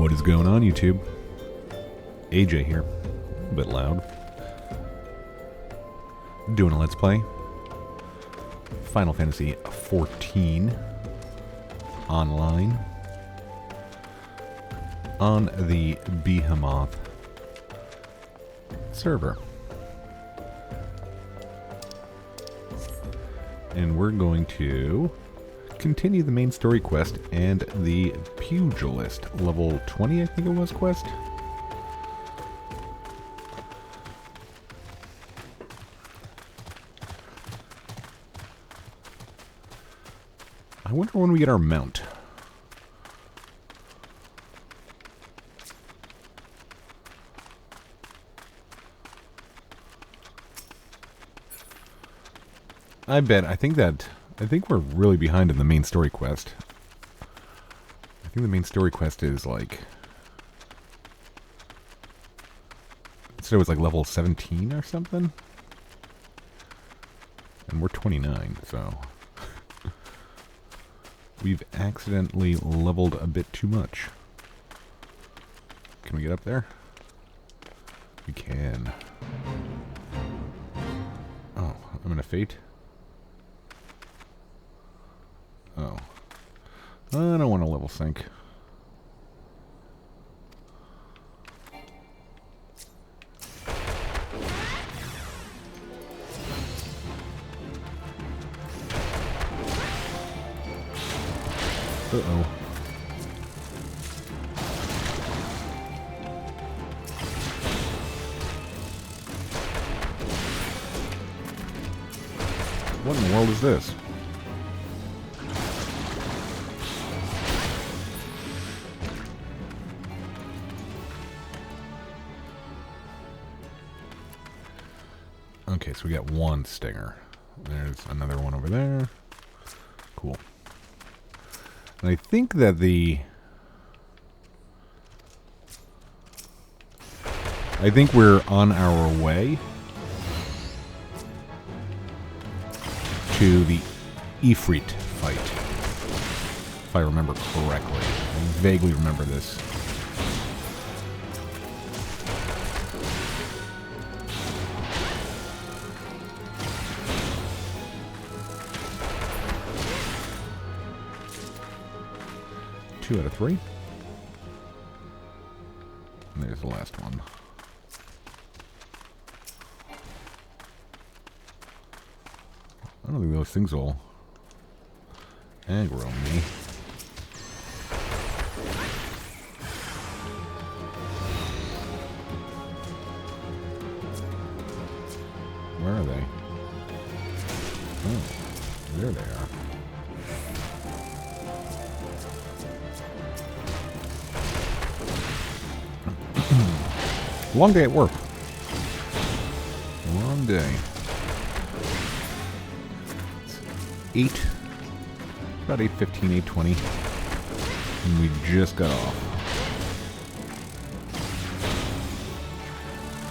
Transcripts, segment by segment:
What is going on, YouTube? AJ here. A bit loud. Doing a Let's Play. Final Fantasy XIV. Online. On the Behemoth server. And we're going to continue the main story quest and the Pugilist level 20, I think it was, quest. I wonder when we get our mount. I think we're really behind in the main story quest. I think the main story quest is like... So it was like level 17 or something? And we're 29, so... We've accidentally leveled a bit too much. Can we get up there? We can. Oh, I'm in a fate? Oh. I don't want to level sync. Uh-oh. What in the world is this? Okay, so we got one stinger. There's another one over there. Cool. And I think that I think we're on our way to the Ifrit fight, if I remember correctly. I vaguely remember this. Two out of three. And there's the last one. I don't think those things will aggro me. Where are they? Oh, there they are. Long day at work. Long day. It's about 8:15, 8:20. And we just got off.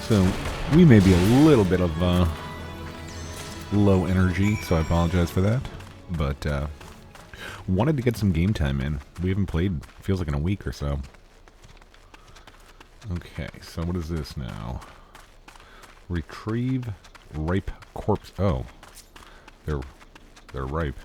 So, we may be a little bit of low energy, so I apologize for that. But, wanted to get some game time in. We haven't played, feels like in a week or so. Okay, so what is this now? Retrieve ripe corpse. Oh, they're ripe.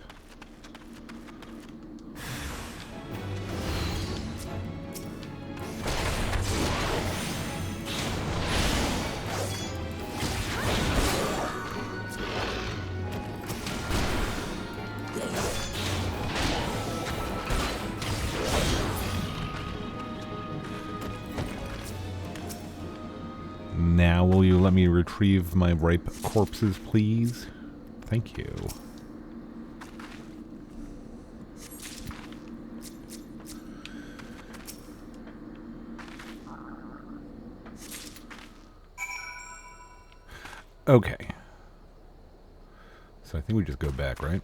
Now, will you let me retrieve my ripe corpses, please? Thank you. Okay. So I think we just go back, right?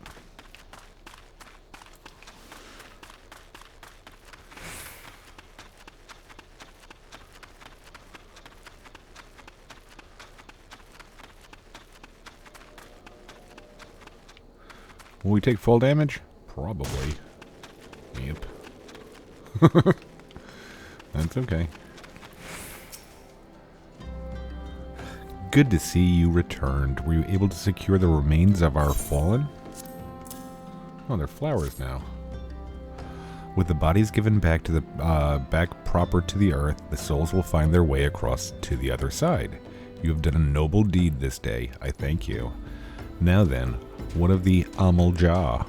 Will we take full damage? Probably. Yep. That's okay. Good to see you returned. Were you able to secure the remains of our fallen? Oh, they're flowers now. With the bodies given back to the back proper to the earth, the souls will find their way across to the other side. You have done a noble deed this day. I thank you. Now then, what of the Amal-Jah?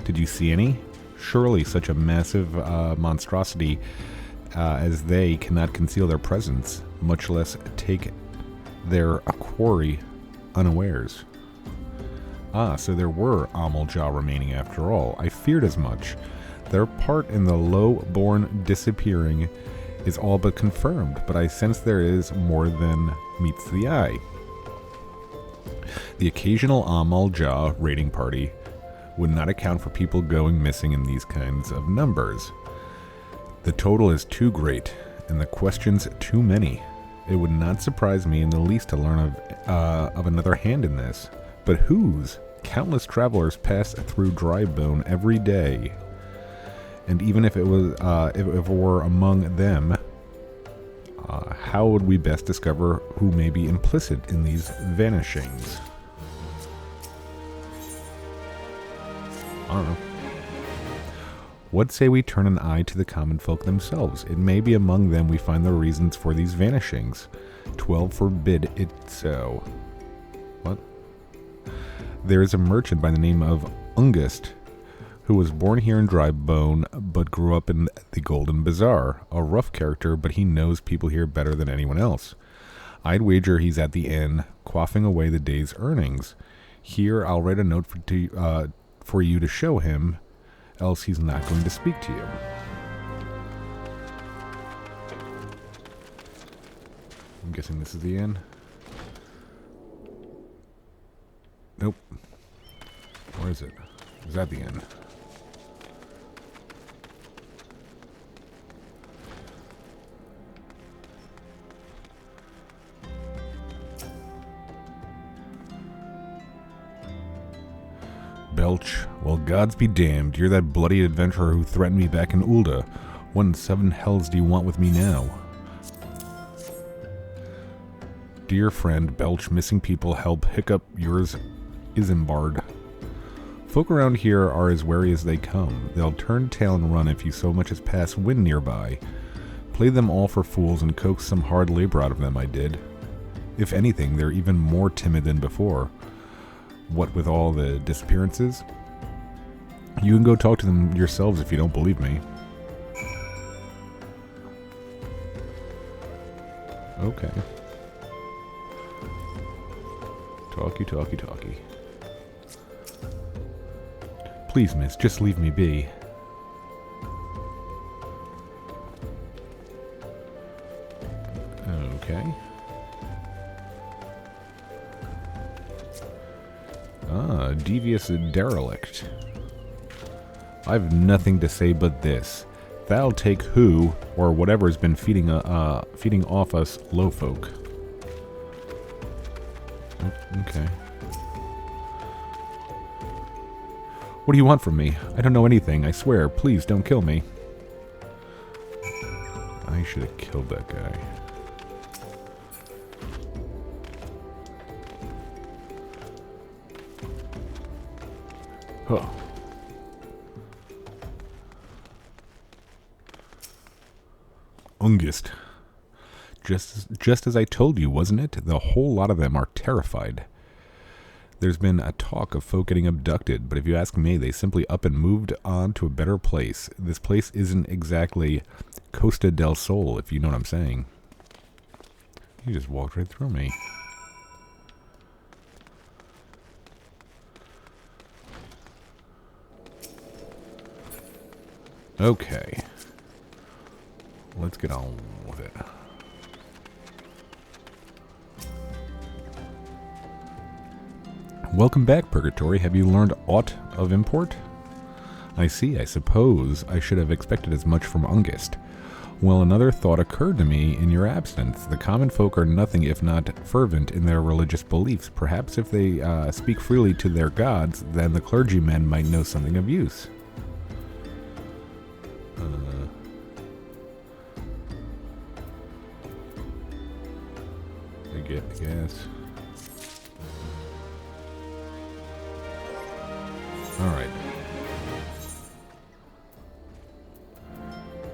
Did you see any? Surely such a massive monstrosity as they cannot conceal their presence, much less take their quarry unawares. Ah, so there were Amal-Jah remaining after all. I feared as much. Their part in the low-born disappearing is all but confirmed, but I sense there is more than meets the eye. The occasional Amal-Jah raiding party would not account for people going missing in these kinds of numbers. The total is too great, and the questions too many. It would not surprise me in the least to learn of another hand in this. But whose? Countless travelers pass through Dry Bone every day. And even if it was, if it were among them, how would we best discover who may be implicit in these vanishings? I don't know. What say we turn an eye to the common folk themselves? It may be among them we find the reasons for these vanishings. 12 forbid it so. What? There is a merchant by the name of Ungist, who was born here in Dry Bone, but grew up in the Golden Bazaar. A rough character, but he knows people here better than anyone else. I'd wager he's at the inn, quaffing away the day's earnings. Here, I'll write a note for you to show him, else he's not going to speak to you. I'm guessing this is the inn. Nope. Where is it? Is that the inn? Belch, well, gods be damned. You're that bloody adventurer who threatened me back in Ulda. What in seven hells do you want with me now? Dear friend, Belch, missing people help hiccup yours Isambard. Folk around here are as wary as they come. They'll turn tail and run if you so much as pass wind nearby. Play them all for fools and coax some hard labor out of them, I did. If anything, they're even more timid than before. What with all the disappearances? You can go talk to them yourselves if you don't believe me. Okay. Talkie. Please, miss, just leave me be. Okay. Ah, devious derelict. I've nothing to say but this. Thou'll take who, or whatever has been feeding off us low folk. Okay. What do you want from me? I don't know anything, I swear. Please, don't kill me. I should have killed that guy. Huh. Ungist. Just as I told you, wasn't it? The whole lot of them are terrified. There's been a talk of folk getting abducted, but if you ask me, they simply up and moved on to a better place. This place isn't exactly Costa del Sol, if you know what I'm saying. You just walked right through me. Okay. Let's get on with it. Welcome back, Purgatory. Have you learned aught of import? I see. I suppose I should have expected as much from Ungist. Well, another thought occurred to me in your absence. The common folk are nothing if not fervent in their religious beliefs. Perhaps if they speak freely to their gods, then the clergymen might know something of use. get, I guess. Alright.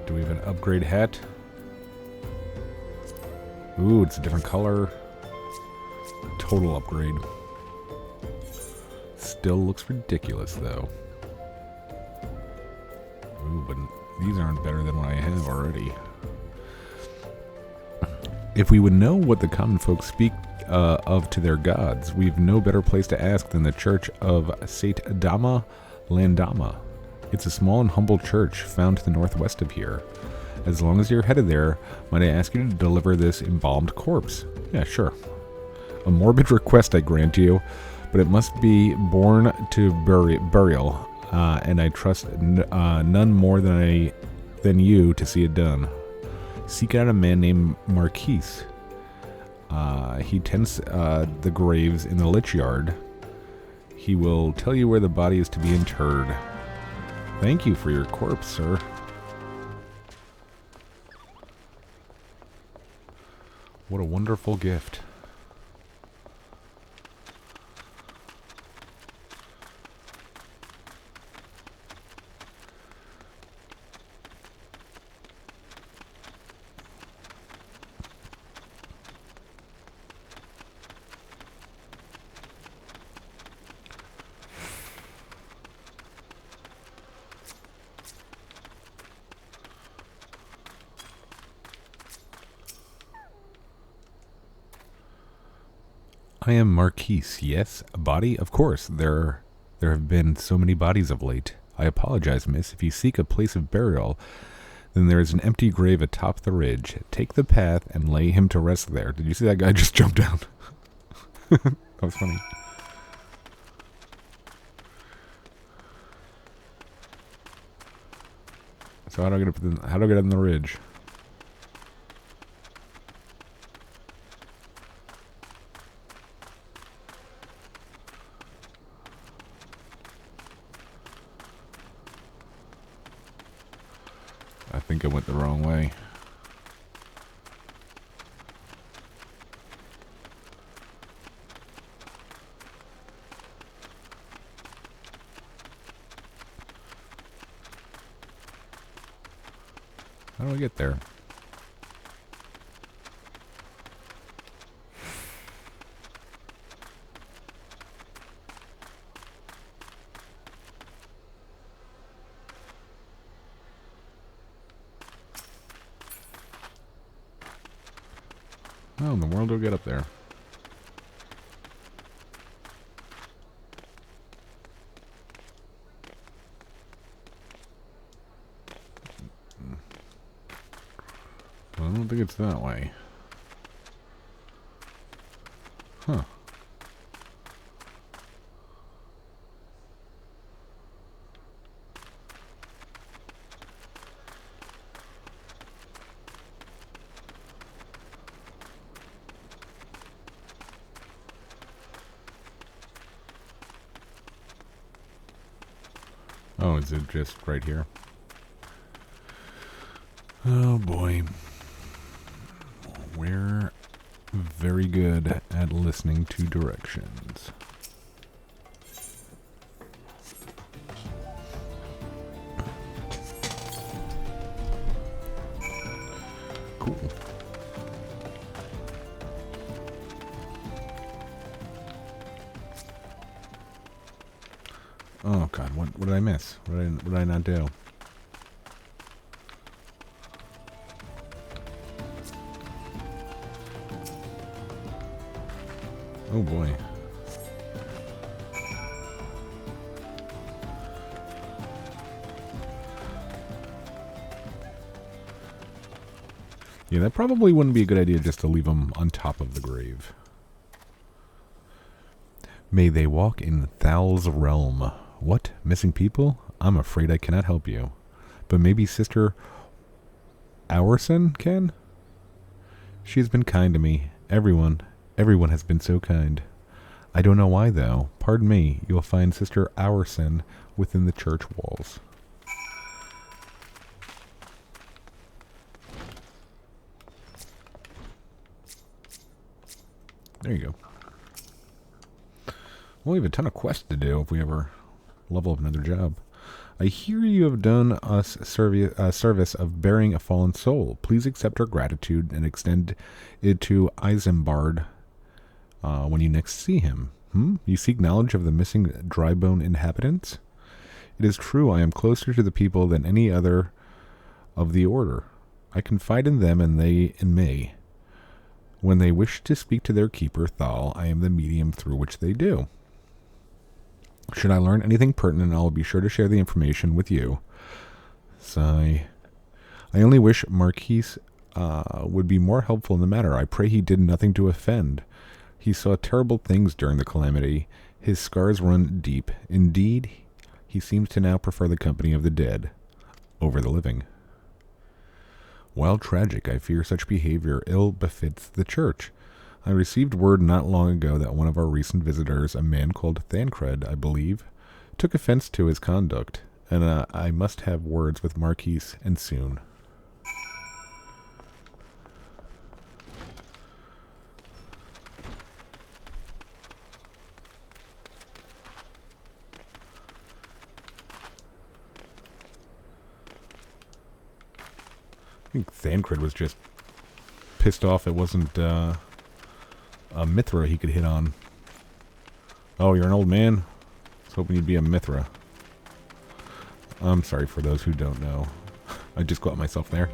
Do we have an upgrade hat? Ooh, it's a different color. Total upgrade. Still looks ridiculous, though. Ooh, but these aren't better than what I have already. If we would know what the common folk speak of to their gods, we've no better place to ask than the church of Saint Adama Landama. It's a small and humble church found to the northwest of here. As long as you're headed there, might I ask you to deliver this embalmed corpse? Yeah, sure. A morbid request, I grant you, but it must be borne to burial, and I trust none more than you to see it done. Seek out a man named Marquise. He tends the graves in the lich yard. He will tell you where the body is to be interred. Thank you for your corpse, sir. What a wonderful gift. I am Marquise, yes? A body? Of course, there have been so many bodies of late. I apologize, miss. If you seek a place of burial, then there is an empty grave atop the ridge. Take the path and lay him to rest there. Did you see that guy just jump down? That was funny. So how do I get up on the ridge? I think I went the wrong way. How do I get there? How in the world do I get up there? I don't think it's that way. Huh. Oh, is it just right here? Oh boy. We're very good at listening to directions. Cool. Oh god, what did I miss? What did I not do? Oh boy. Yeah, that probably wouldn't be a good idea just to leave them on top of the grave. May they walk in Thal's realm. What? Missing people? I'm afraid I cannot help you. But maybe Sister Aurson can? She has been kind to me. Everyone has been so kind. I don't know why, though. Pardon me, you'll find Sister Aurson within the church walls. There you go. Well, we have a ton of quests to do if we ever level up another job. I hear you have done us service of bearing a fallen soul. Please accept our gratitude and extend it to Isambard when you next see him. You seek knowledge of the missing drybone inhabitants? It is true I am closer to the people than any other of the order. I confide in them and they in me. When they wish to speak to their keeper, Thal, I am the medium through which they do. Should I learn anything pertinent, I will be sure to share the information with you. Sigh. I only wish Marquise would be more helpful in the matter. I pray he did nothing to offend. He saw terrible things during the calamity. His scars run deep. Indeed, he seems to now prefer the company of the dead over the living. While tragic, I fear such behavior ill befits the church. I received word not long ago that one of our recent visitors, a man called Thancred, I believe, took offense to his conduct, and I must have words with Marquise, and soon. I think Thancred was just pissed off it wasn't a Mithra he could hit on. Oh, you're an old man? I was hoping you'd be a Mithra. I'm sorry for those who don't know. I just got myself there.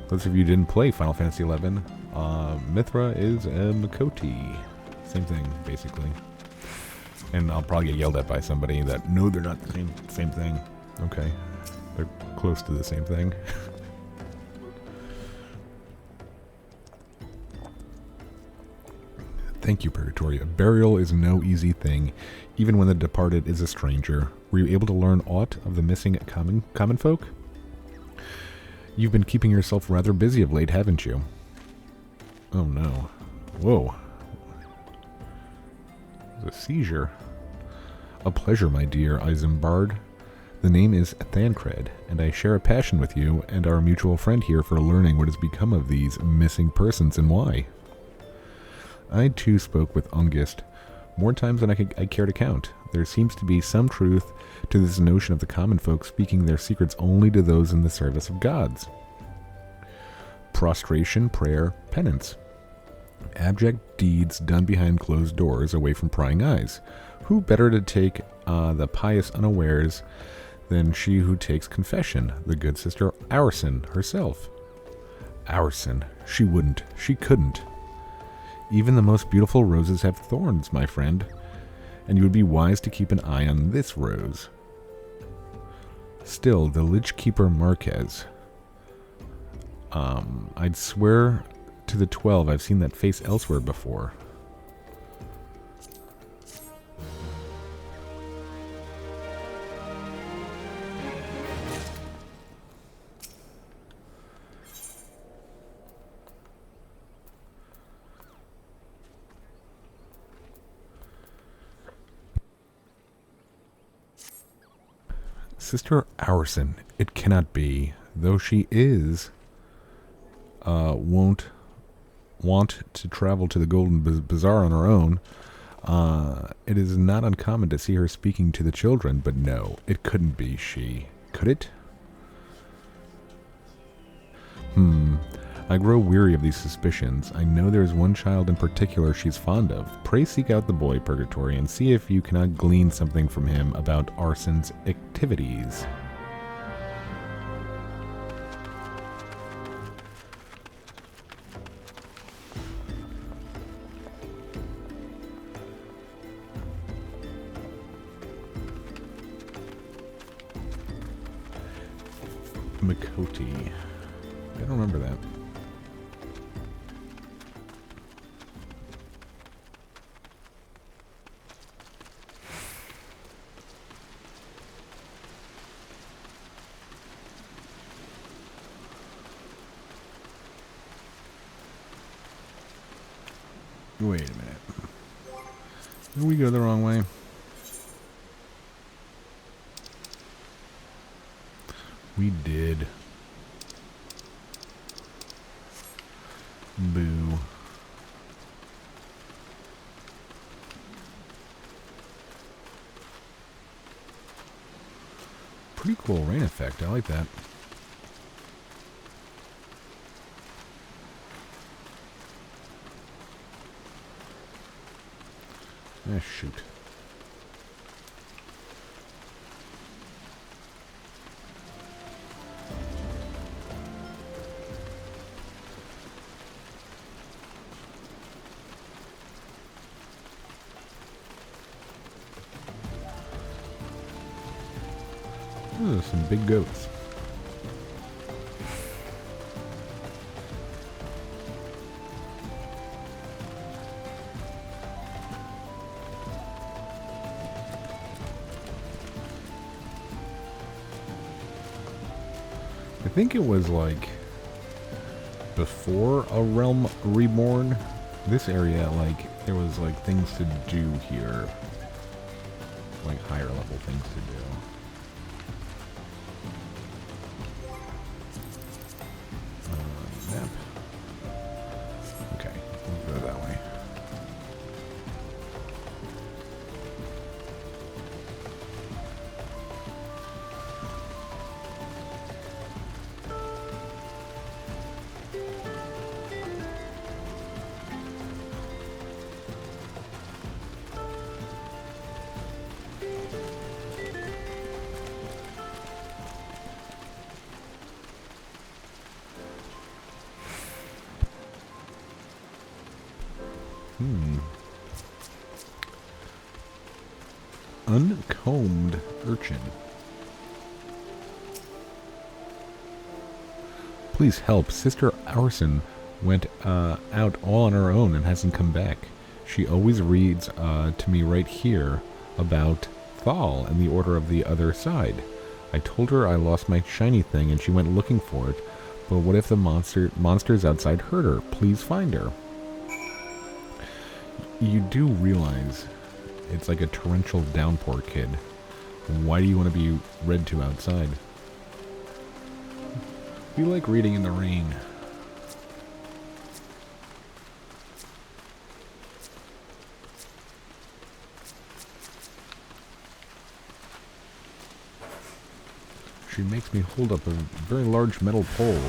Those of you who didn't play Final Fantasy XI, Mithra is a Miq'ote. Same thing, basically. And I'll probably get yelled at by somebody that, no, they're not the same thing. Okay. They're close to the same thing. Thank you, Purgatoria. Burial is no easy thing, even when the departed is a stranger. Were you able to learn aught of the missing common folk? You've been keeping yourself rather busy of late, haven't you? Oh no. Whoa. There's a seizure. A pleasure, my dear Isambard. The name is Thancred, and I share a passion with you and our mutual friend here for learning what has become of these missing persons and why. I too spoke with Ungist more times than I care to count. There seems to be some truth to this notion of the common folk speaking their secrets only to those in the service of gods. Prostration, prayer, penance. Abject deeds done behind closed doors, away from prying eyes. Who better to take the pious unawares than she who takes confession, the good sister Aurson herself? Aurson. She wouldn't. She couldn't. Even the most beautiful roses have thorns, my friend, and you would be wise to keep an eye on this rose. Still, the Lich Keeper Marquez. I'd swear to the 12 I've seen that face elsewhere before. Sister Aurson, it cannot be. Though she won't want to travel to the Golden Bazaar on her own, it is not uncommon to see her speaking to the children, but no, it couldn't be she. Could it? I grow weary of these suspicions. I know there is one child in particular she's fond of. Pray seek out the boy, Purgatory, and see if you cannot glean something from him about Arson's activities. Miq'ote. I don't remember that. Wait a minute. Did we go the wrong way? We did. Boo. cool rain effect. I like that. Ah, shoot. Ooh, some big goats. I think it was like before A Realm Reborn. This area, like, there was like things to do here. Like higher level things to do. Map. Okay, we'll go that way. Uncombed urchin. Please help. Sister Arson went out all on her own and hasn't come back. She always reads to me right here about Thal and the Order of the Other Side. I told her I lost my shiny thing and she went looking for it. But what if the monsters outside hurt her? Please find her. You do realize it's like a torrential downpour, kid. Why do you want to be read to outside? We like reading in the rain. She makes me hold up a very large metal pole.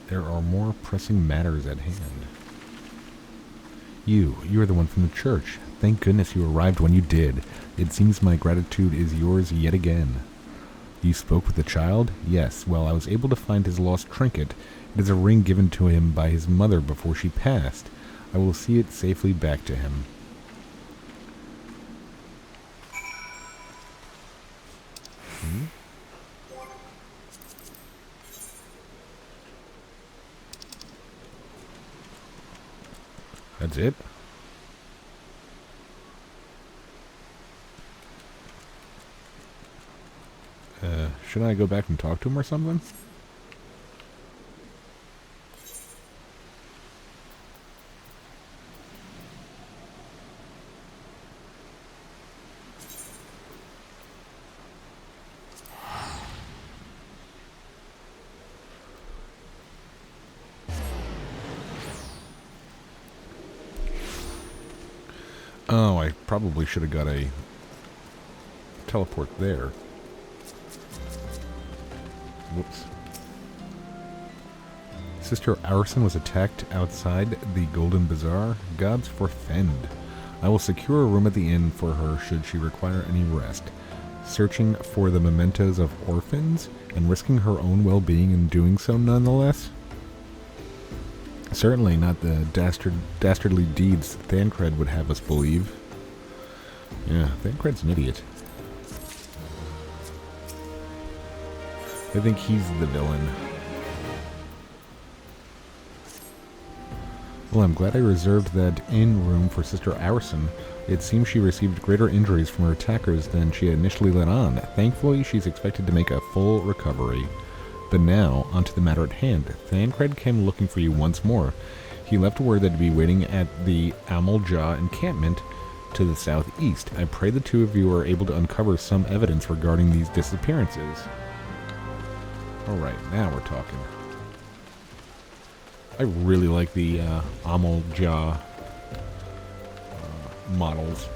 There are more pressing matters at hand. You're the one from the church. Thank goodness you arrived when you did. It seems my gratitude is yours yet again. You spoke with the child? Yes, well, I was able to find his lost trinket. It is a ring given to him by his mother before she passed. I will see it safely back to him. That's it? Shouldn't I go back and talk to him or something? Oh, I probably should have got a teleport there. Whoops. Sister Arson was attacked outside the Golden Bazaar. Gods forfend. I will secure a room at the inn for her should she require any rest. Searching for the mementos of orphans and risking her own well-being in doing so nonetheless? Certainly not the dastardly deeds Thancred would have us believe. Yeah, Thancred's an idiot. I think he's the villain. Well, I'm glad I reserved that inn room for Sister Arson. It seems she received greater injuries from her attackers than she had initially let on. Thankfully, she's expected to make a full recovery. But now, onto the matter at hand. Thancred came looking for you once more. He left word that he'd be waiting at the Amaljaw encampment to the southeast. I pray the two of you are able to uncover some evidence regarding these disappearances. Alright, now we're talking. I really like the Amal Jah models.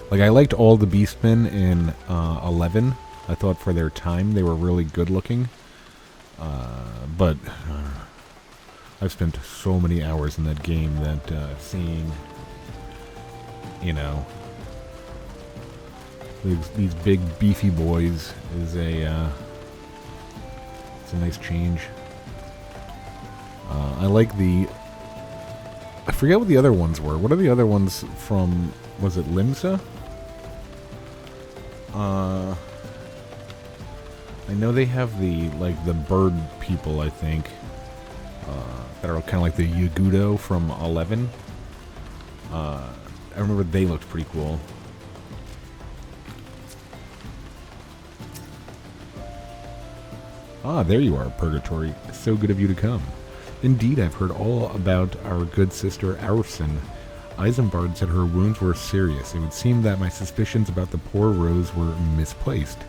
Like, I liked all the Beastmen in 11. I thought for their time they were really good looking. But I've spent so many hours in that game that seeing, you know, these big beefy boys is it's a nice change. I like I forget what the other ones were. What are the other ones from, was it Limsa? I know they have the bird people, I think, that are kind of like the Yagudo from 11. I remember they looked pretty cool. Ah, there you are, Purgatory. So good of you to come. Indeed, I've heard all about our good sister Aurson. Isambard said her wounds were serious. It would seem that my suspicions about the poor Rose were misplaced.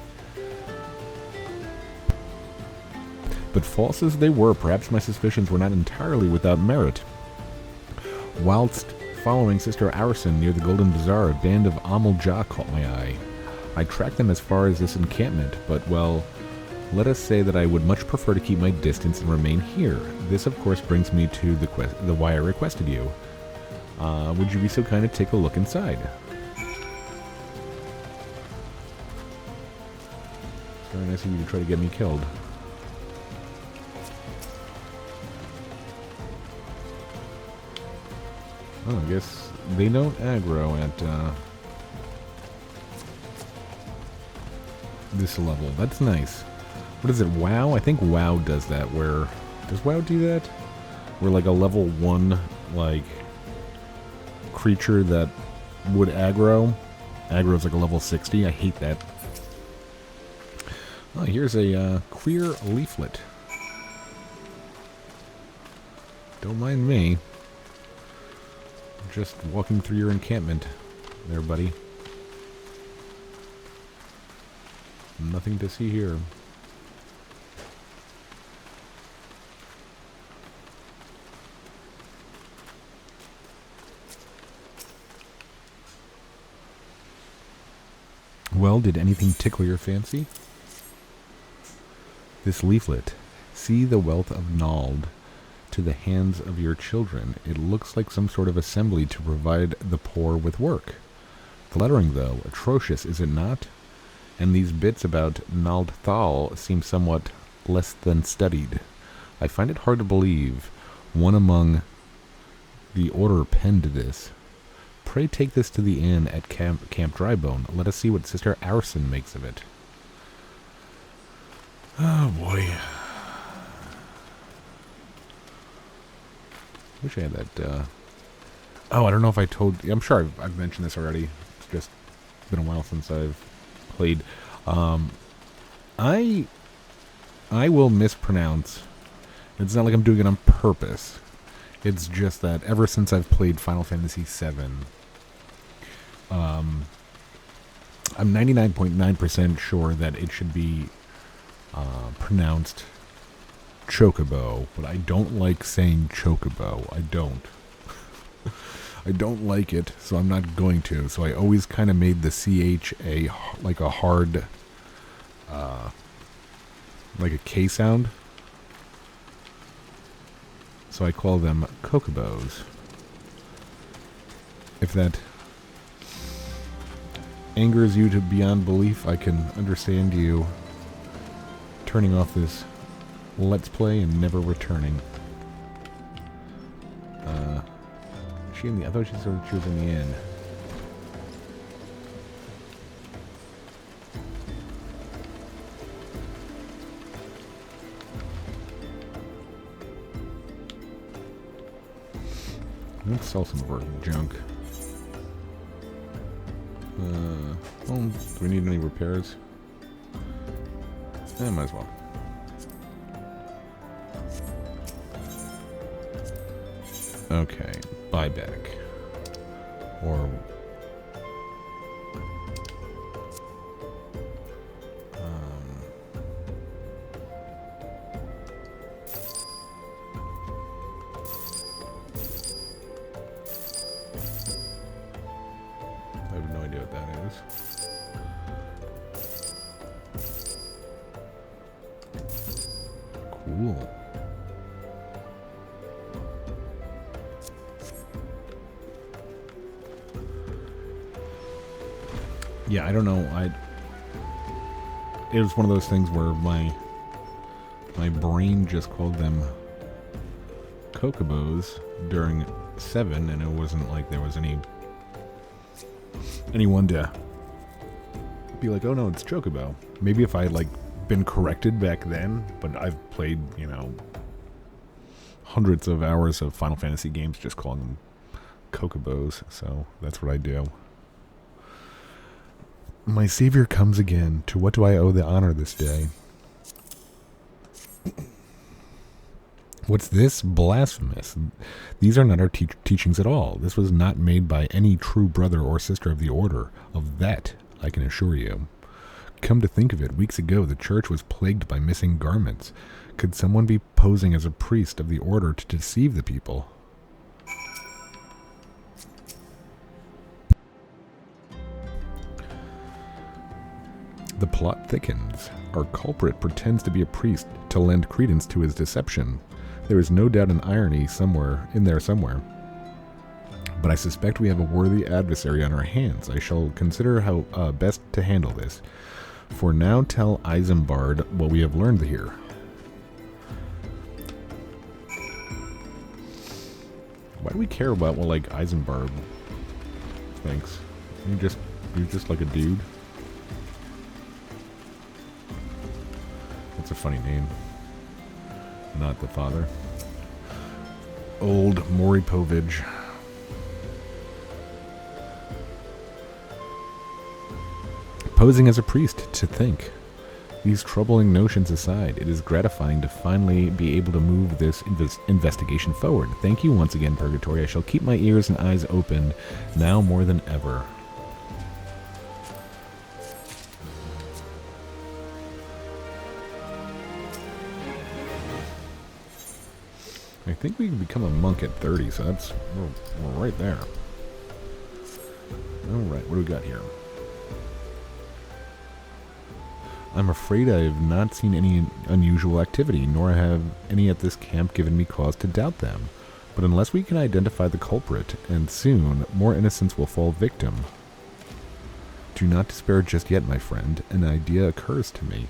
But false as they were, perhaps my suspicions were not entirely without merit. Whilst following Sister Aurson near the Golden Bazaar, a band of Amal Jah caught my eye. I tracked them as far as this encampment, but, well, let us say that I would much prefer to keep my distance and remain here. This, of course, brings me to the why I requested you. Would you be so kind to take a look inside? It's very nice of you to try to get me killed. Oh, I guess they don't aggro at this level. That's nice. What is it, WoW? I think WoW does that, where... Does WoW do that? Where, like, a level 1, like, creature that would aggro aggro's like a level 60. I hate that. Oh, here's a queer leaflet. Don't mind me. Just walking through your encampment there, buddy. Nothing to see here. Well, did anything tickle your fancy? This leaflet. See the wealth of Nald to the hands of your children. It looks like some sort of assembly to provide the poor with work. The lettering, though, atrocious, is it not? And these bits about Nald Thal seem somewhat less than studied. I find it hard to believe one among the order penned this. Pray take this to the inn at Camp Drybone. Let us see what Sister Aurson makes of it. Oh, boy. Wish I had that, Oh, I don't know if I told... I'm sure I've mentioned this already. It's just been a while since I've played. I will mispronounce. It's not like I'm doing it on purpose. It's just that ever since I've played Final Fantasy VII, I'm 99.9% sure that it should be pronounced Chocobo, but I don't like saying Chocobo. I don't. I don't like it, so I'm not going to. So I always kind of made the CH like a hard, like a K sound. So I call them Cocobos. If that angers you to beyond belief, I can understand you turning off this Let's Play and never returning. Is she in the... I thought she said she was in the inn. Let's sell some of our junk. Well, do we need any repairs? Might as well. Okay, buyback. Or... I have no idea what that is. Cool. Yeah, I don't know. It was one of those things where my brain just called them Chocobos during 7, and it wasn't like there was anyone to be like, oh no, it's Chocobo. Maybe if I had, like, been corrected back then, but I've played, you know, hundreds of hours of Final Fantasy games just calling them Chocobos, so that's what I do. My savior comes again. To what do I owe the honor this day? What's this? Blasphemous. These are not our teachings at all. This was not made by any true brother or sister of the order. Of that, I can assure you. Come to think of it, weeks ago the church was plagued by missing garments. Could someone be posing as a priest of the order to deceive the people? The plot thickens. Our culprit pretends to be a priest to lend credence to his deception. There is no doubt an irony in there somewhere. But I suspect we have a worthy adversary on our hands. I shall consider how best to handle this. For now, tell Isambard what we have learned here. Why do we care about what, like, Isambard thinks? You're just like a dude. That's a funny name. Not the father. Old Moripovich. Posing as a priest, to think. These troubling notions aside, it is gratifying to finally be able to move this investigation forward. Thank you once again, Purgatory. I shall keep my ears and eyes open now more than ever. I think we can become a monk at 30, so that's we're right there. Alright, what do we got here? I'm afraid I have not seen any unusual activity, nor have any at this camp given me cause to doubt them. But unless we can identify the culprit, and soon, more innocents will fall victim. Do not despair just yet, my friend. An idea occurs to me.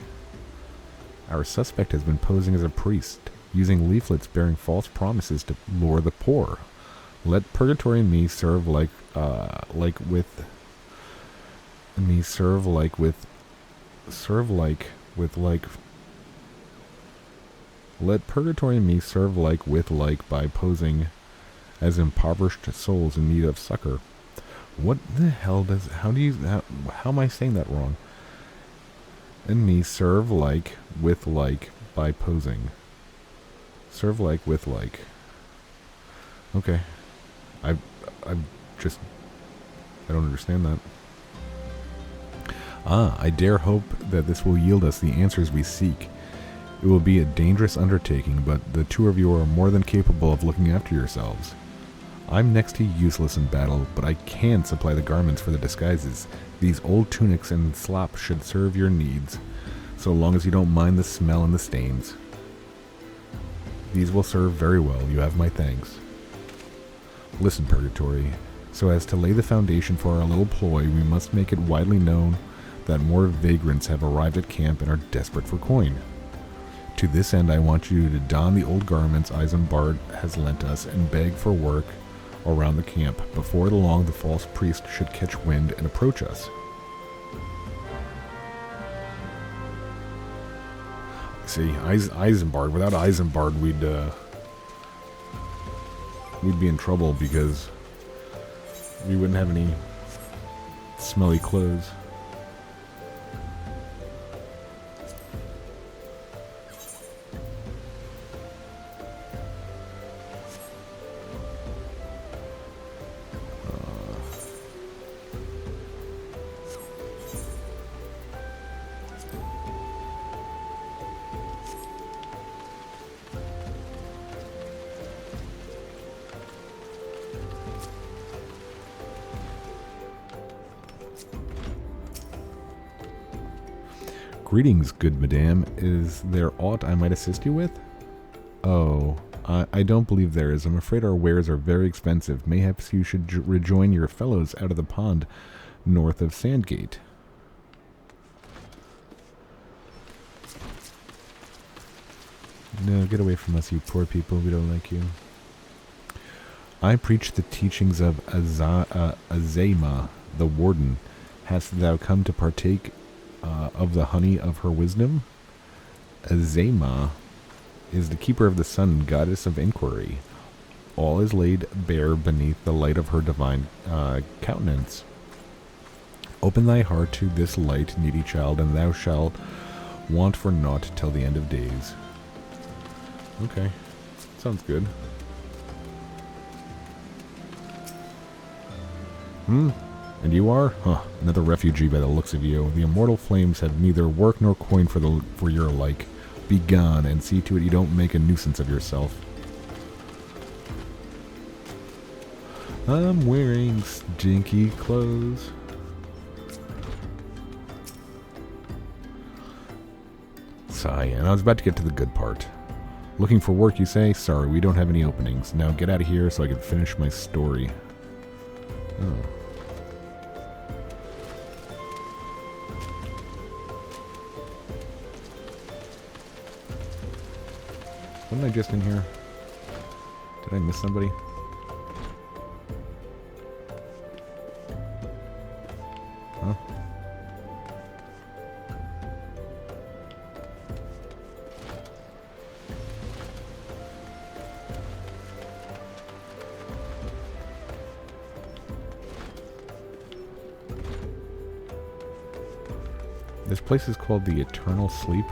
Our suspect has been posing as a priest, using leaflets bearing false promises to lure the poor. Let Purgatory and me serve Let Purgatory and me serve like with like by posing as impoverished souls in need of succor. What the hell how am I saying that wrong? And me serve like with like by posing. Serve like with like. Okay. I don't understand that. I dare hope that this will yield us the answers we seek. It will be a dangerous undertaking, but the two of you are more than capable of looking after yourselves. I'm next to useless in battle, but I can supply the garments for the disguises. These old tunics and slop should serve your needs, so long as you don't mind the smell and the stains. These will serve very well, you have my thanks. Listen, Purgatory, so as to lay the foundation for our little ploy, we must make it widely known that more vagrants have arrived at camp and are desperate for coin. To this end, I want you to don the old garments Isambard has lent us and beg for work around the camp. Before long, the false priest should catch wind and approach us. See, Isambard. Without Isambard, we'd be in trouble because we wouldn't have any smelly clothes. Greetings, good madame. Is there aught I might assist you with? Oh, I don't believe there is. I'm afraid our wares are very expensive. Mayhaps you should rejoin your fellows out of the pond north of Sandgate. No, get away from us, you poor people. We don't like you. I preach the teachings of Azema, the warden. Hast thou come to partake of the honey of her wisdom? Azema is the keeper of the sun, goddess of inquiry. All is laid bare beneath the light of her divine countenance. Open thy heart to this light, needy child, and thou shalt want for naught till the end of days. Okay, sounds good. And you are? Huh, another refugee by the looks of you. The immortal flames have neither work nor coin for your like. Be gone, and see to it you don't make a nuisance of yourself. I'm wearing stinky clothes. Sigh, and I was about to get to the good part. Looking for work, you say? Sorry, we don't have any openings. Now get out of here so I can finish my story. Oh. Wasn't I just in here? Did I miss somebody? Huh? This place is called the Eternal Sleep.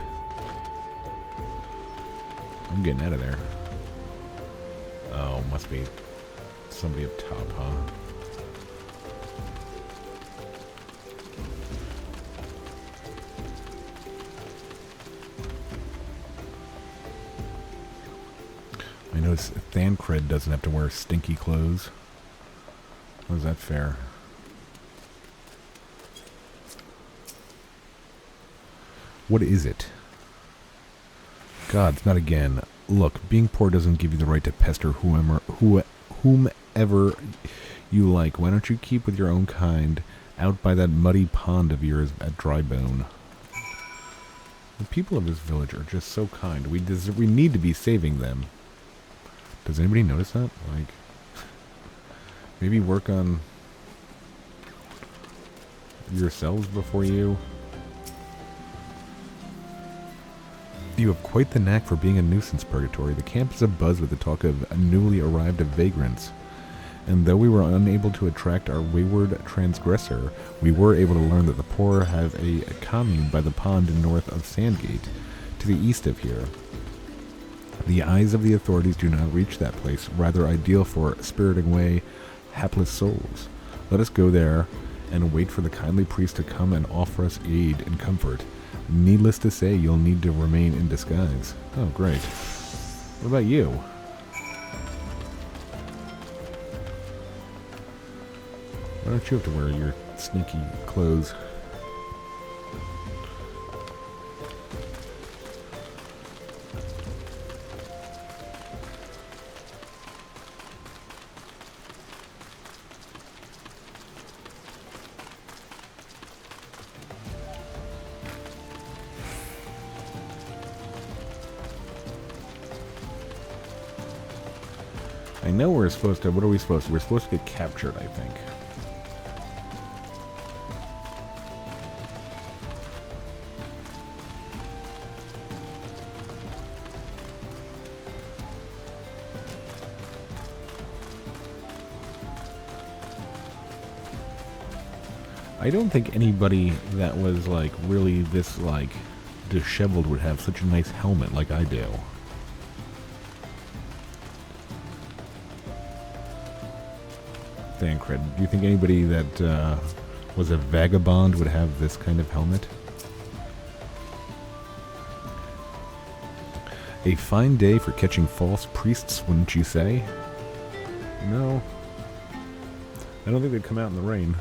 I'm getting out of there. Oh, must be somebody up top, huh? I notice Thancred doesn't have to wear stinky clothes. How's that fair? What is it? God, not again. Look, being poor doesn't give you the right to pester whomever you like. Why don't you keep with your own kind out by that muddy pond of yours at Drybone? The people of this village are just so kind. We need to be saving them. Does anybody notice that? Like, maybe work on yourselves before you... You have quite the knack for being a nuisance, Purgatory. The camp is abuzz with the talk of newly arrived vagrants. And though we were unable to attract our wayward transgressor, we were able to learn that the poor have a commune by the pond north of Sandgate, to the east of here. The eyes of the authorities do not reach that place, rather ideal for spiriting away hapless souls. Let us go there and wait for the kindly priest to come and offer us aid and comfort. Needless to say, you'll need to remain in disguise. Oh, great. What about you? Why don't you have to wear your sneaky clothes? I know we're supposed to... What are we supposed to... We're supposed to get captured, I think. I don't think anybody that was, like, really this, like, disheveled would have such a nice helmet like I do. Thancred, do you think anybody that was a vagabond would have this kind of helmet? A fine day for catching false priests, wouldn't you say? No. I don't think they'd come out in the rain.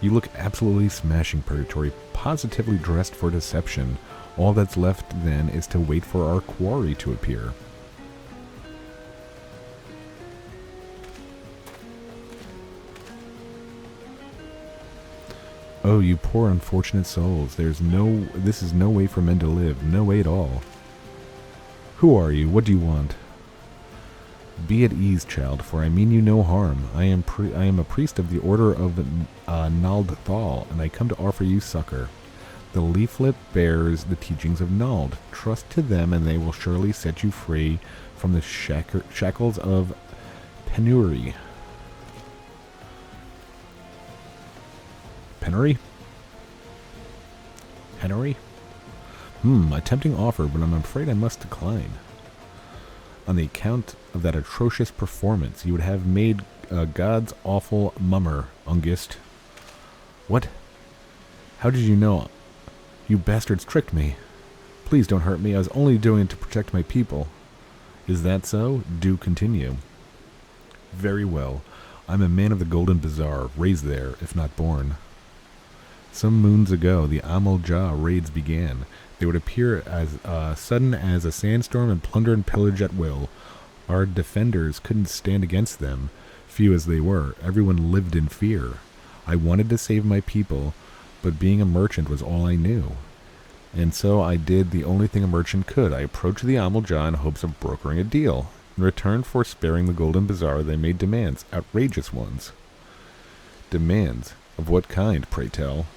You look absolutely smashing, Purgatory, positively dressed for deception. All that's left, then, is to wait for our quarry to appear. Oh, you poor unfortunate souls. This is no way for men to live. No way at all. Who are you? What do you want? Be at ease, child, for I mean you no harm. I am a priest of the Order of Nald Thal, and I come to offer you succor. The leaflet bears the teachings of Nald. Trust to them, and they will surely set you free from the shackles of penury. Penury? Penury? A tempting offer, but I'm afraid I must decline. On the account of that atrocious performance, you would have made God's awful mummer, Ungist. What? How did you know? You bastards tricked me. Please don't hurt me. I was only doing it to protect my people. Is that so? Do continue. Very well. I'm a man of the Golden Bazaar, raised there, if not born. Some moons ago, the Amal Jah raids began. They would appear as sudden as a sandstorm and plunder and pillage at will. Our defenders couldn't stand against them. Few as they were, everyone lived in fear. I wanted to save my people, but being a merchant was all I knew. And so I did the only thing a merchant could. I approached the Amal Jah in hopes of brokering a deal. In return for sparing the Golden Bazaar, they made demands, outrageous ones. Demands? Of what kind, pray tell?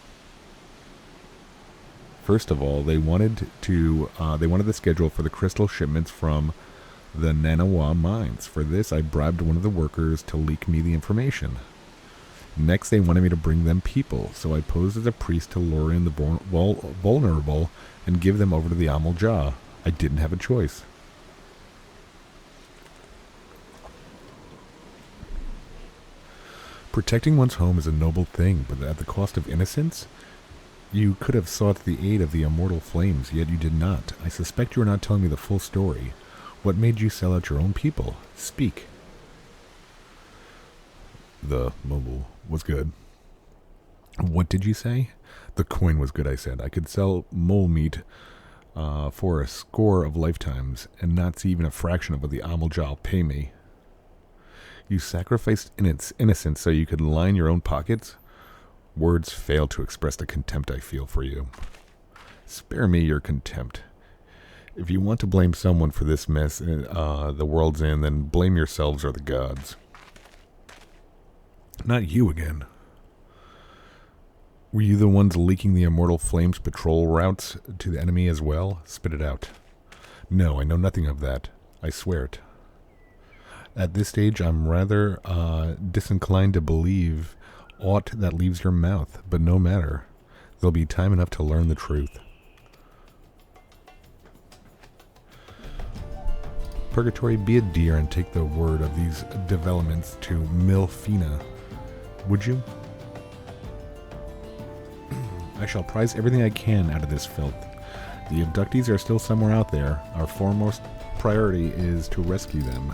First of all, they wanted the schedule for the crystal shipments from the Nanawa mines. For this, I bribed one of the workers to leak me the information. Next, they wanted me to bring them people, so I posed as a priest to lure in the vulnerable and give them over to the Amal Jah. I didn't have a choice. Protecting one's home is a noble thing, but at the cost of innocence? You could have sought the aid of the immortal flames, yet you did not. I suspect you are not telling me the full story. What made you sell out your own people? Speak. The mobile was good. What did you say? The coin was good, I said. I could sell mole meat for a score of lifetimes, and not see even a fraction of what the Amal Jah pay me. You sacrificed innocence so you could line your own pockets? Words fail to express the contempt I feel for you. Spare me your contempt. If you want to blame someone for this mess the world's in, then blame yourselves or the gods. Not you again. Were you the ones leaking the immortal flames patrol routes to the enemy as well? Spit it out. No, I know nothing of that. I swear it. At this stage, I'm rather disinclined to believe aught that leaves your mouth, but no matter. There'll be time enough to learn the truth. Purgatory, be a dear and take the word of these developments to Milfina. Would you? I shall prize everything I can out of this filth. The abductees are still somewhere out there. Our foremost priority is to rescue them.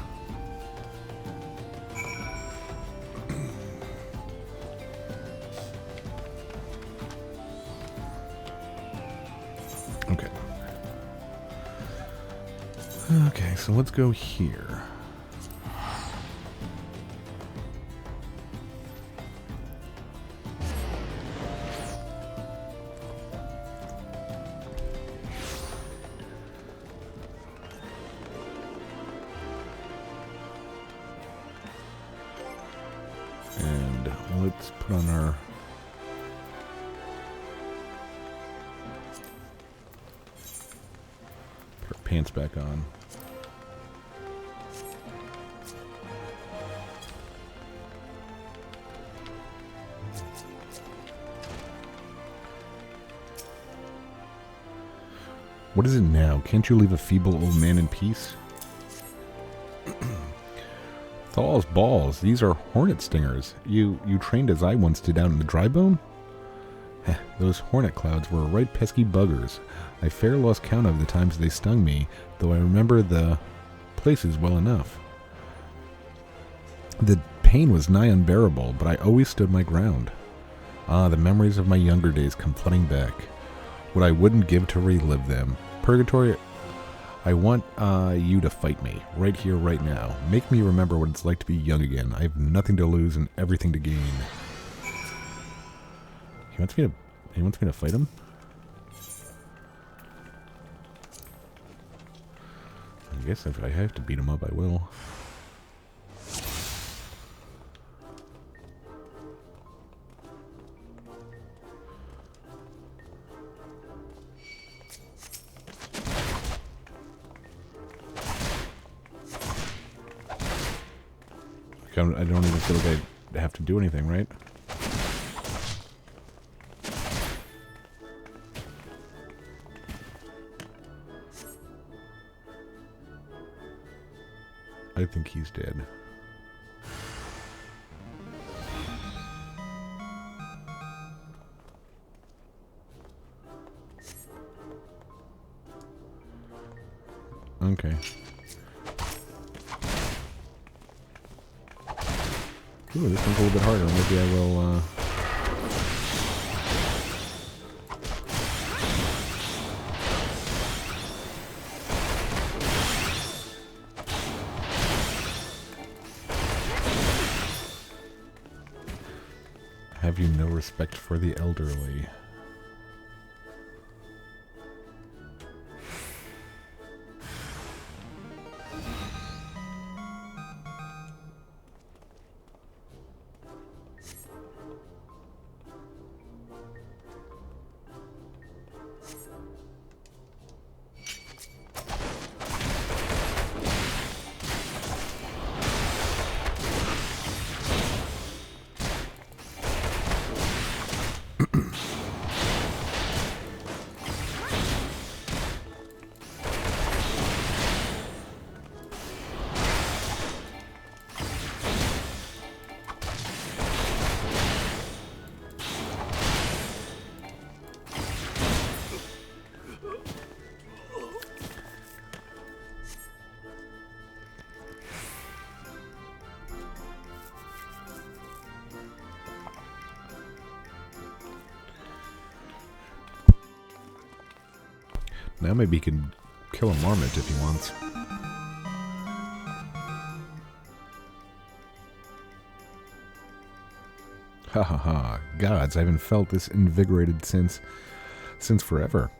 Okay, so let's go here. And let's put on our pants back on. What is it now? Can't you leave a feeble old man in peace? Thal's balls. These are hornet stingers. You trained as I once did out in the dry bone? Heh, those hornet clouds were right pesky buggers. I fair lost count of the times they stung me, though I remember the places well enough. The pain was nigh unbearable, but I always stood my ground. Ah, the memories of my younger days come flooding back. What I wouldn't give to relive them. Purgatory, I want you to fight me. Right here, right now. Make me remember what it's like to be young again. I have nothing to lose and everything to gain. He wants me to fight him? I guess if I have to beat him up, I will. I don't even feel like I have to do anything, right? I think he's dead. Okay. Ooh, this one's a little bit harder. Maybe I will, have you no respect for the elderly? Now maybe he can kill a marmot if he wants. Ha ha ha. Gods, I haven't felt this invigorated since forever.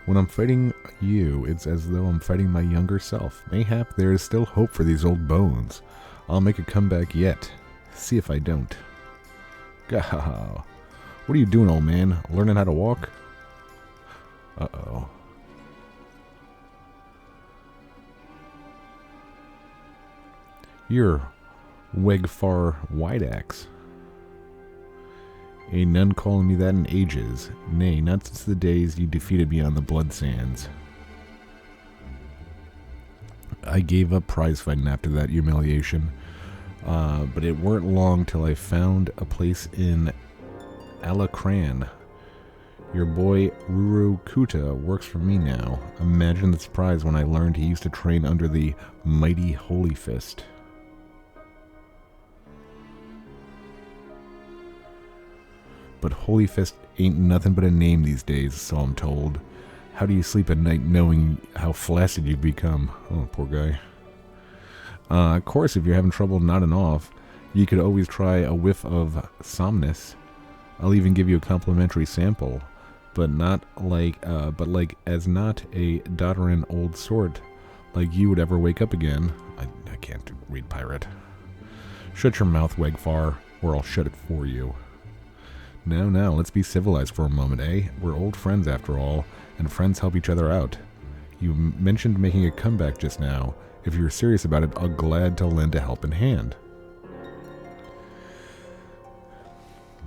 When I'm fighting you, it's as though I'm fighting my younger self. Mayhap there is still hope for these old bones. I'll make a comeback yet. See if I don't. Gah. What are you doing, old man? Learning how to walk? Uh-oh. You're Wegfar Wideaxe. Ain't none calling me that in ages. Nay, not since the days you defeated me on the blood sands. I gave up prize fighting after that humiliation. But it weren't long till I found a place in Alakran. Your boy Ruru Kuta works for me now. Imagine the surprise when I learned he used to train under the mighty Holy Fist. But Holy Fist ain't nothing but a name these days, so I'm told. How do you sleep at night knowing how flaccid you've become? Oh, poor guy. Of course, if you're having trouble nodding off, you could always try a whiff of Somnus. I'll even give you a complimentary sample, but not like as not a doddering old sort like you would ever wake up again. I can't read pirate. Shut your mouth, Wegfar, or I'll shut it for you. Now, let's be civilized for a moment, eh? We're old friends after all, and friends help each other out. You mentioned making a comeback just now. If you're serious about it, I'll glad to lend a helping hand.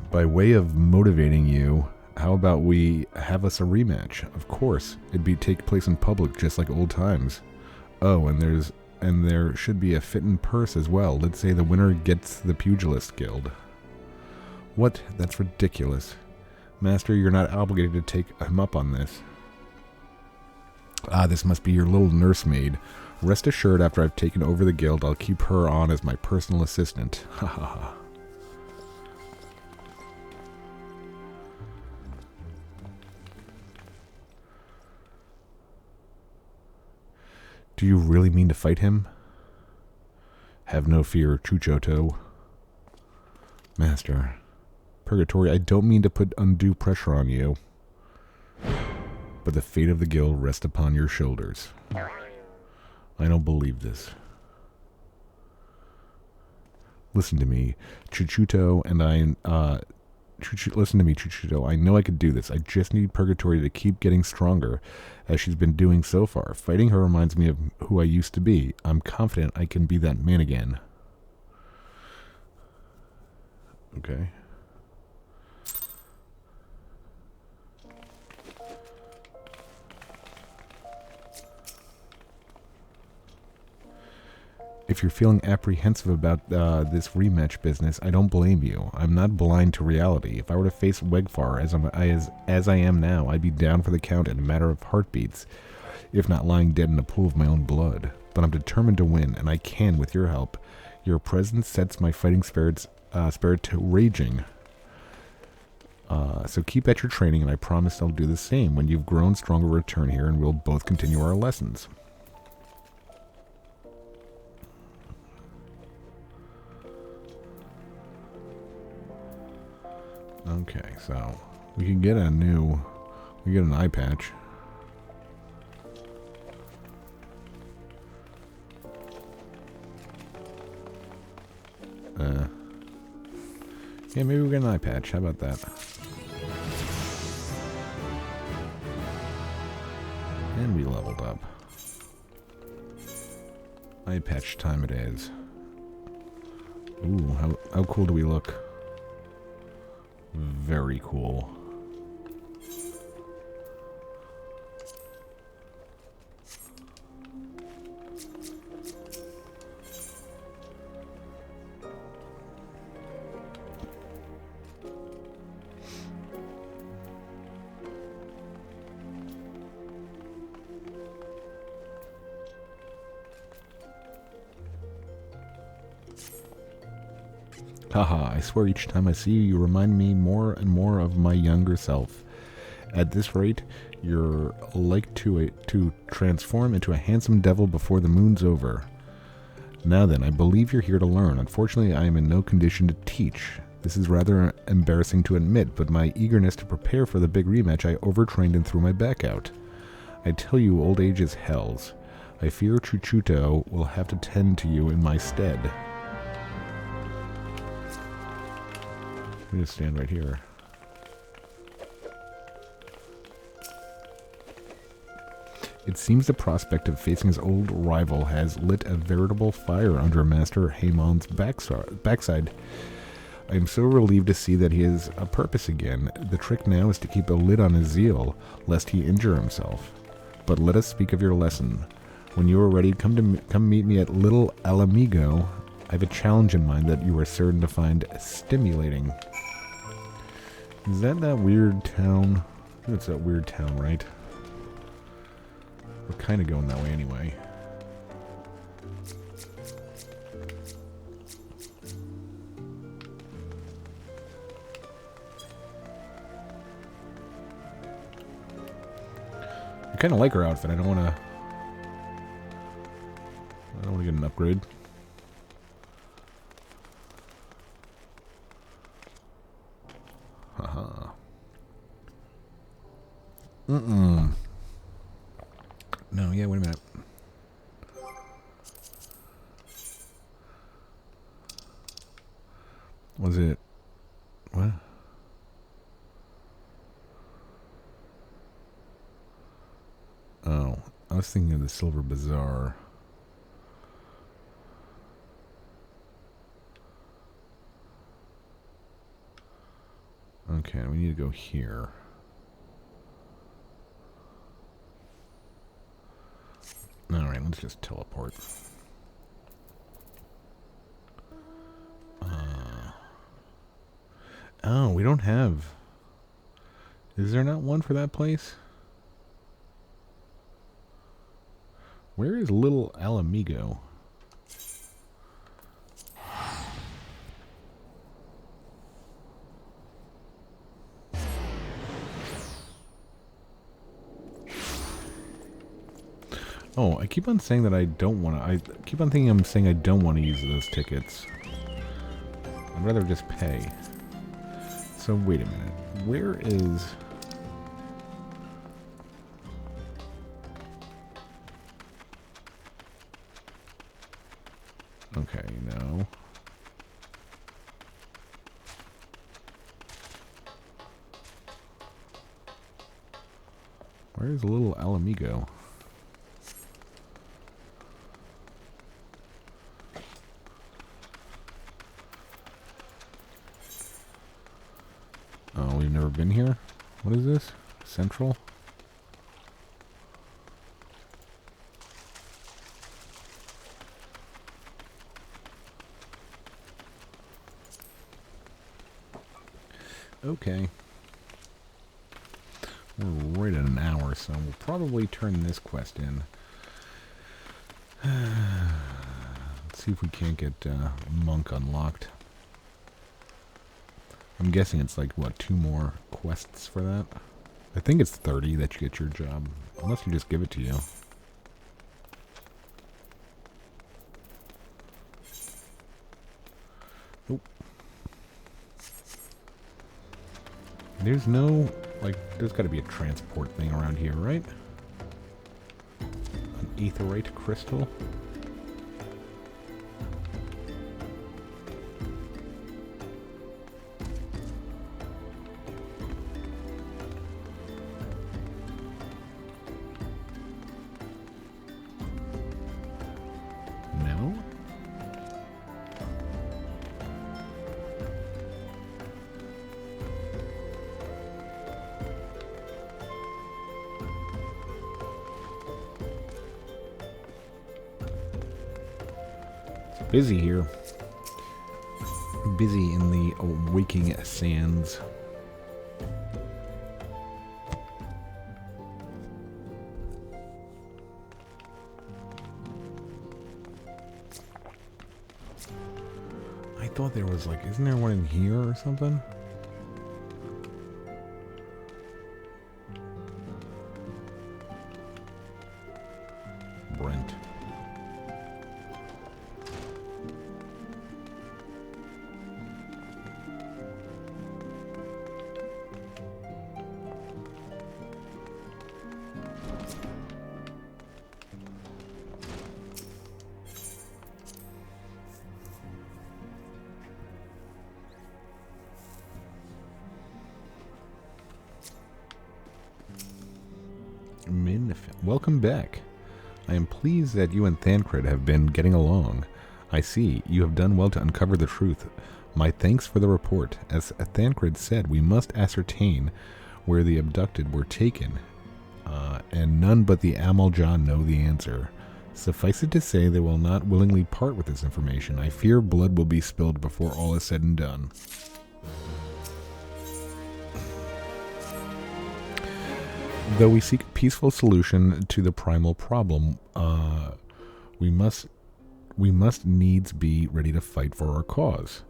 By way of motivating you, how about we have us a rematch? Of course, it'd take place in public just like old times. Oh, and there should be a fitting purse as well. Let's say the winner gets the Pugilist Guild. What? That's ridiculous. Master, you're not obligated to take him up on this. Ah, this must be your little nursemaid. Rest assured, after I've taken over the guild, I'll keep her on as my personal assistant. Ha ha ha. Do you really mean to fight him? Have no fear, Miq'ote. Master. Purgatory, I don't mean to put undue pressure on you, but the fate of the guild rests upon your shoulders. I don't believe this. Listen to me, Miq'ote, and listen to me, Miq'ote. I know I could do this. I just need Purgatory to keep getting stronger, as she's been doing so far. Fighting her reminds me of who I used to be. I'm confident I can be that man again. Okay. If you're feeling apprehensive about this rematch business, I don't blame you. I'm not blind to reality. If I were to face Wegfar as I am now, I'd be down for the count in a matter of heartbeats, if not lying dead in a pool of my own blood. But I'm determined to win, and I can with your help. Your presence sets my fighting spirit to raging. So keep at your training, and I promise I'll do the same. When you've grown stronger, return here, and we'll both continue our lessons. Okay, so we can get an eye patch. Yeah, maybe we'll get an eye patch. How about that? And we leveled up. Eye patch time it is. Ooh, how cool do we look? Very cool. Haha, I swear each time I see you, you remind me more and more of my younger self. At this rate, you're like to transform into a handsome devil before the moon's over. Now then, I believe you're here to learn. Unfortunately, I am in no condition to teach. This is rather embarrassing to admit, but my eagerness to prepare for the big rematch, I overtrained and threw my back out. I tell you, old age is hell's. I fear Miq'ote will have to tend to you in my stead. We just stand right here. It seems the prospect of facing his old rival has lit a veritable fire under Master Hamon's backside. I am so relieved to see that he has a purpose again. The trick now is to keep a lid on his zeal, lest he injure himself. But let us speak of your lesson. When you are ready, come meet me at Little Alamigo. I have a challenge in mind that you are certain to find stimulating. Is that weird town? I think it's that weird town, right? We're kind of going that way anyway. I kind of like her outfit. I don't want to get an upgrade. Haha. No, yeah, wait a minute. Was it... what? Oh, I was thinking of the Silver Bazaar. Okay, we need to go here. Alright, let's just teleport. Oh, we don't have... Is there not one for that place? Where is Little Alamigo? Oh, I keep on saying that I don't want to. I keep on thinking I'm saying I don't want to use those tickets. I'd rather just pay. So wait a minute. Where is... Okay, no. Where's little Alamigo? Oh, we've never been here? What is this? Central? Okay. We're right at an hour, so we'll probably turn this quest in. Let's see if we can't get Monk unlocked. I'm guessing it's like, what, 2 more quests for that? I think it's 30 that you get your job, unless you just give it to you. Oh. There's no, like, there's got to be a transport thing around here, right? An aetheryte crystal. Busy here. Busy in the waking sands. I thought there was like, isn't there one in here or something? Brent. Welcome back. I am pleased that you and Thancred have been getting along. I see. You have done well to uncover the truth. My thanks for the report. As Thancred said, we must ascertain where the abducted were taken, and none but the Amalja know the answer. Suffice it to say, they will not willingly part with this information. I fear blood will be spilled before all is said and done. Though we seek a peaceful solution to the primal problem, we must needs be ready to fight for our cause.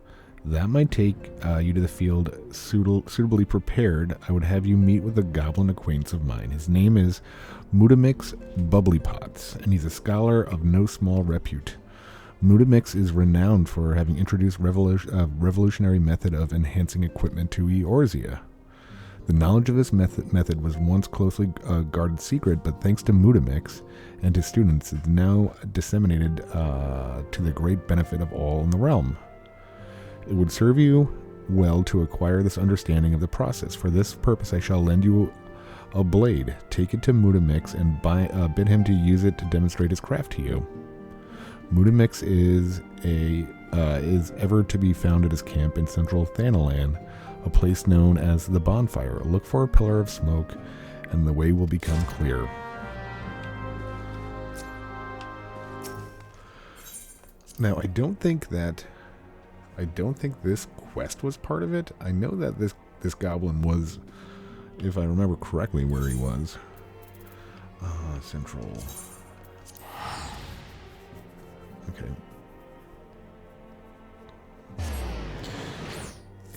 That might take you to the field suitably prepared. I would have you meet with a goblin acquaintance of mine. His name is Mutamix Bubblypots, and he's a scholar of no small repute. Mutamix is renowned for having introduced a revolutionary method of enhancing equipment to Eorzea. The knowledge of this method was once closely guarded secret, but thanks to Mutamix and his students, it's now disseminated to the great benefit of all in the realm. It would serve you well to acquire this understanding of the process. For this purpose, I shall lend you a blade. Take it to Mutamix and bid him to use it to demonstrate his craft to you. Mutamix is ever to be found at his camp in central Thanalan, a place known as the Bonfire. Look for a pillar of smoke, and the way will become clear. Now, I don't think this quest was part of it. I know that this goblin was, if I remember correctly, where he was. Central. Okay.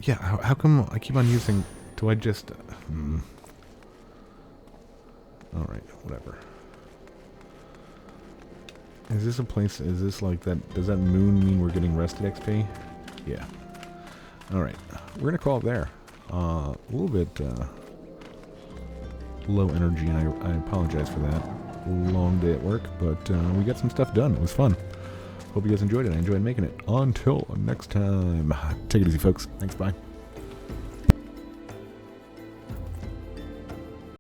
Yeah, how come I keep on using... Do I just... Alright, whatever. Is this a place, is this like that, does that moon mean we're getting rested XP? Yeah. Alright, we're going to call it there. A little bit low energy, and I apologize for that. Long day at work, but we got some stuff done. It was fun. Hope you guys enjoyed it. I enjoyed making it. Until next time. Take it easy, folks. Thanks, bye.